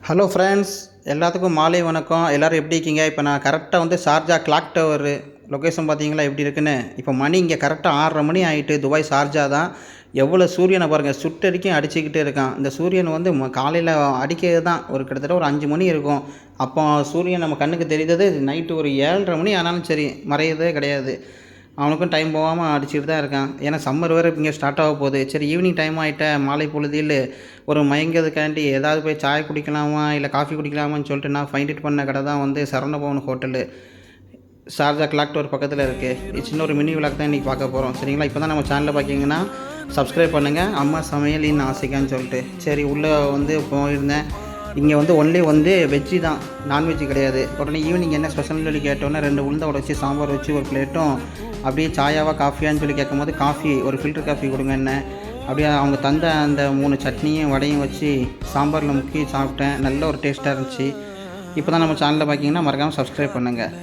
Hello friends, எல்லாத்துக்கும் மாலை வணக்கம். எல்லோரும் எப்படி இருக்கீங்க? இப்போ நான் கரெக்டாக வந்து ஷார்ஜா கிளாக் டவர் லொக்கேஷன் பார்த்தீங்களா எப்படி இருக்குன்னு. இப்போ மணி இங்கே கரெக்டாக 6:30 மணி ஆகிட்டு. துபாய் ஷார்ஜா தான். எவ்வளோ சூரியனை பாருங்கள், சுட்டரிக்கும் அடிச்சுக்கிட்டே இருக்கான். இந்த சூரியன் வந்து காலையில் அடிக்கிறது தான் ஒரு கிட்டத்தட்ட ஒரு 5 மணி இருக்கும். அப்போ சூரியன் நம்ம கண்ணுக்கு தெரிந்தது நைட்டு ஒரு 7:30 மணி ஆனாலும் சரி மறையதே கிடையாது. அவனுக்கும் டைம் போகாமல் அடிச்சுட்டு தான் இருக்கான். ஏன்னா சம்மர் வேறு இங்கே ஸ்டார்ட் ஆக போகுது. சரி, ஈவினிங் டைம் ஆகிட்ட மாலை பொழுதில் ஒரு மயங்கிறதுக்காண்டி ஏதாவது போய் சாய் குடிக்கலாமா இல்லை காஃபி குடிக்கலாமான்னு சொல்லிட்டு நான் ஃபைண்ட் இட் பண்ண கடை தான் வந்து Saravana Bhavan hotel, Sharjah clock tower பக்கத்தில் இருக்குது. சின்ன ஒரு மினி விளாக் தான் இன்றைக்கி பார்க்க போகிறோம். சரிங்களா? இப்போ தான் நம்ம சேனலில் பார்க்கிங்கன்னா சப்ஸ்கிரைப் பண்ணுங்கள். அம்மா சமையலின் ஆசைக்கான்னு சொல்லிட்டு. சரி, உள்ளே வந்து போயிருந்தேன். இங்கே வந்து ஒன்லி வந்து வெஜ்ஜு தான், நான்வெஜ்ஜு கிடையாது. உடனே ஈவினிங் என்ன ஸ்பெஷல்னு சொல்லி கேட்டோன்னே 2 உளுந்தை உடச்சி சாம்பார் வச்சு ஒரு பிளேட்டும், அப்படியே சாயாவா காஃபியான்னு சொல்லி கேட்கும்போது காஃபி ஒரு ஃபில்டர் காஃபி கொடுங்க என்ன, அப்படியே அவங்க தந்த அந்த 3 சட்னியும் வடையும் வச்சு சாம்பாரில் முக்கி சாப்பிட்டேன். நல்ல ஒரு டேஸ்ட்டாக இருந்துச்சு. இப்போ தான் நம்ம சேனலில் பார்த்திங்கன்னா மறக்காமல் சப்ஸ்கிரைப் பண்ணுங்கள்.